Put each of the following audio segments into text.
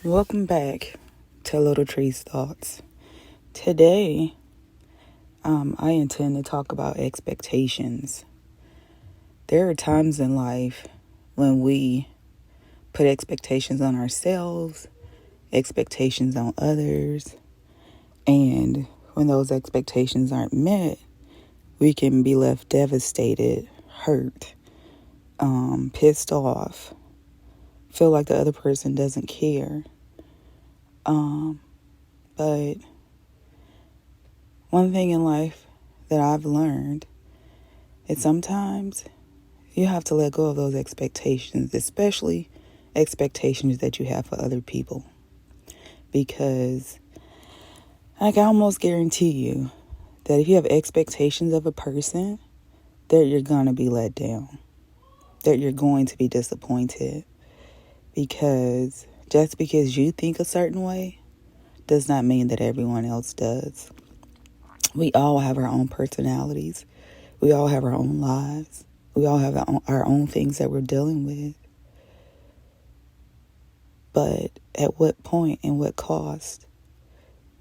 Welcome back to Little Tree's Thoughts. Today, I intend to talk about expectations. There are times in life when we put expectations on ourselves, expectations on others, and when those expectations aren't met, we can be left devastated, hurt, pissed off, feel like the other person doesn't care. But one thing in life that I've learned is sometimes you have to let go of those expectations, especially expectations that you have for other people. Because I can almost guarantee you that if you have expectations of a person, that you're going to be let down, that you're going to be disappointed. Because just because you think a certain way does not mean that everyone else does. We all have our own personalities. We all have our own lives. We all have our own things that we're dealing with. But at what point and what cost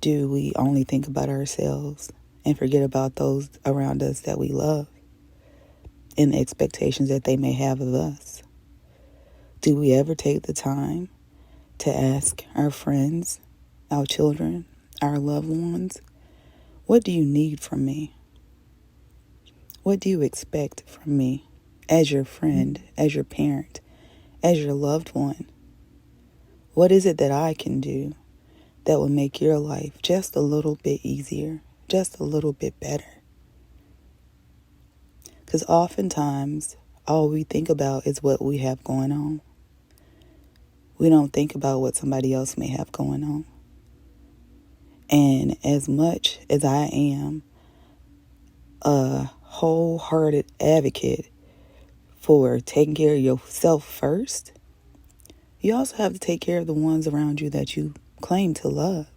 do we only think about ourselves and forget about those around us that we love and the expectations that they may have of us? Do we ever take the time to ask our friends, our children, our loved ones, what do you need from me? What do you expect from me as your friend, as your parent, as your loved one? What is it that I can do that will make your life just a little bit easier, just a little bit better? Because oftentimes, all we think about is what we have going on. We don't think about what somebody else may have going on. And as much as I am a wholehearted advocate for taking care of yourself first, you also have to take care of the ones around you that you claim to love.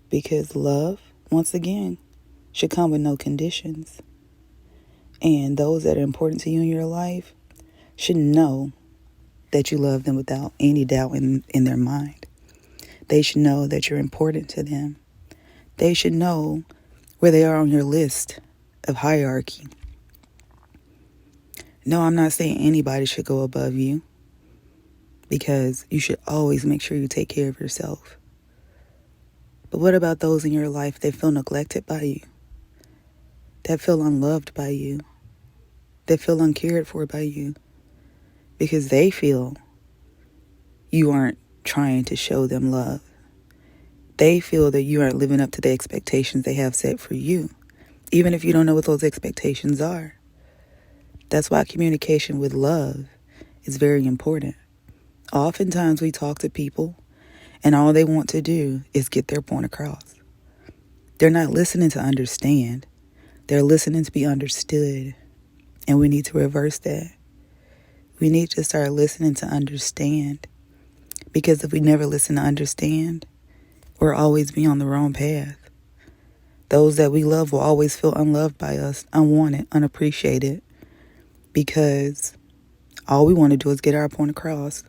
Because love, once again, should come with no conditions. And those that are important to you in your life should know that you love them without any doubt in their mind. They should know that you're important to them. They should know where they are on your list of hierarchy. No, I'm not saying anybody should go above you, because you should always make sure you take care of yourself. But what about those in your life that feel neglected by you, that feel unloved by you, that feel uncared for by you, because they feel you aren't trying to show them love? They feel that you aren't living up to the expectations they have set for you, even if you don't know what those expectations are. That's why communication with love is very important. Oftentimes we talk to people and all they want to do is get their point across. They're not listening to understand. They're listening to be understood. And we need to reverse that. We need to start listening to understand. Because if we never listen to understand, we'll always be on the wrong path. Those that we love will always feel unloved by us, unwanted, unappreciated. Because all we want to do is get our point across.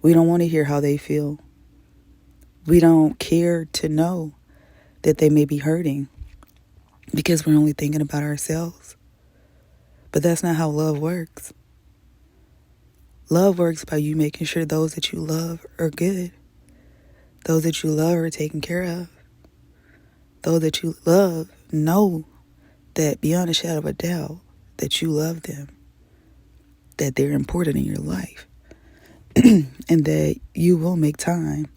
We don't want to hear how they feel. We don't care to know that they may be hurting because we're only thinking about ourselves. But that's not how love works. Love works by you making sure those that you love are good. Those that you love are taken care of. Those that you love know that beyond a shadow of a doubt that you love them, that they're important in your life, and that you will make time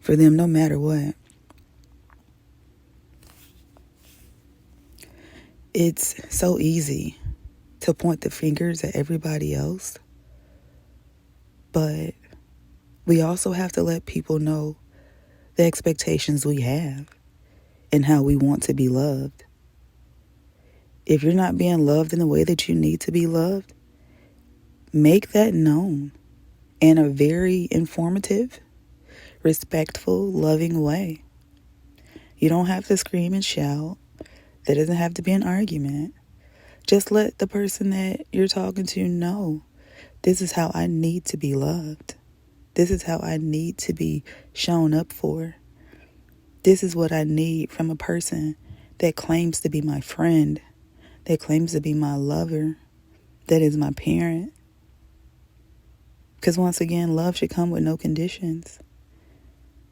for them no matter what. It's so easy to point the fingers at everybody else, but we also have to let people know the expectations we have and how we want to be loved. If you're not being loved in the way that you need to be loved, make that known in a very informative, respectful, loving way. You don't have to scream and shout. There doesn't have to be an argument. Just let the person that you're talking to know, this is how I need to be loved. This is how I need to be shown up for. This is what I need from a person that claims to be my friend, that claims to be my lover, that is my parent. Because once again, love should come with no conditions.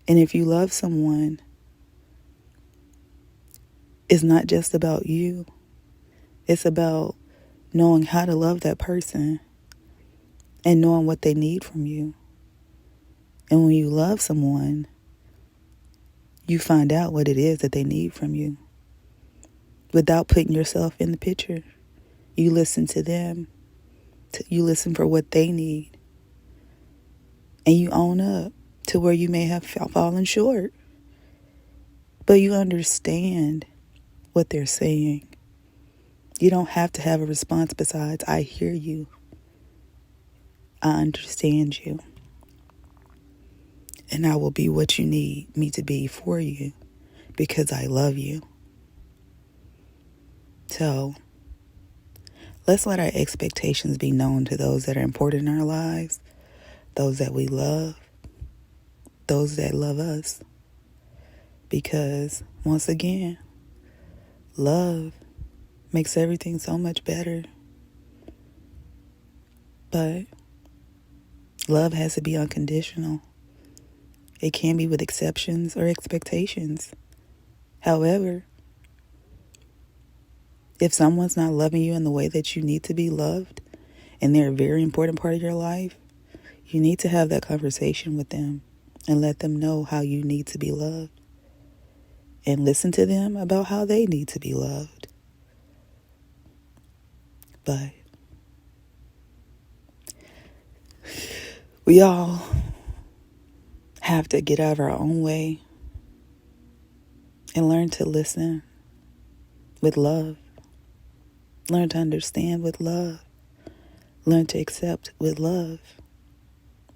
And if you love someone, it's not just about you. It's about knowing how to love that person and knowing what they need from you. And when you love someone, you find out what it is that they need from you. Without putting yourself in the picture, you listen to them. You listen for what they need. And you own up to where you may have fallen short. But you understand what they're saying. You don't have to have a response besides, I hear you. I understand you. And I will be what you need me to be for you because I love you. So, let's let our expectations be known to those that are important in our lives, those that we love, those that love us. Because, once again, love makes everything so much better. But love has to be unconditional. It can be with exceptions or expectations. However, if someone's not loving you in the way that you need to be loved, and they're a very important part of your life, you need to have that conversation with them and let them know how you need to be loved. And listen to them about how they need to be loved. But we all have to get out of our own way and learn to listen with love. Learn to understand with love. Learn to accept with love.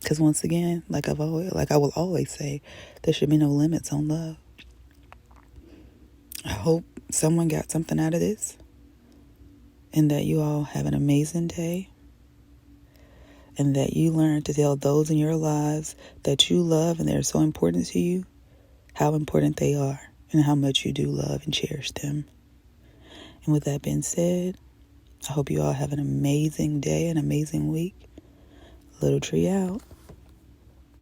Because once again, like I will always say, there should be no limits on love. I hope someone got something out of this and that you all have an amazing day and that you learn to tell those in your lives that you love and they're so important to you, how important they are and how much you do love and cherish them. And with that being said, I hope you all have an amazing day, an amazing week. Little Tree out.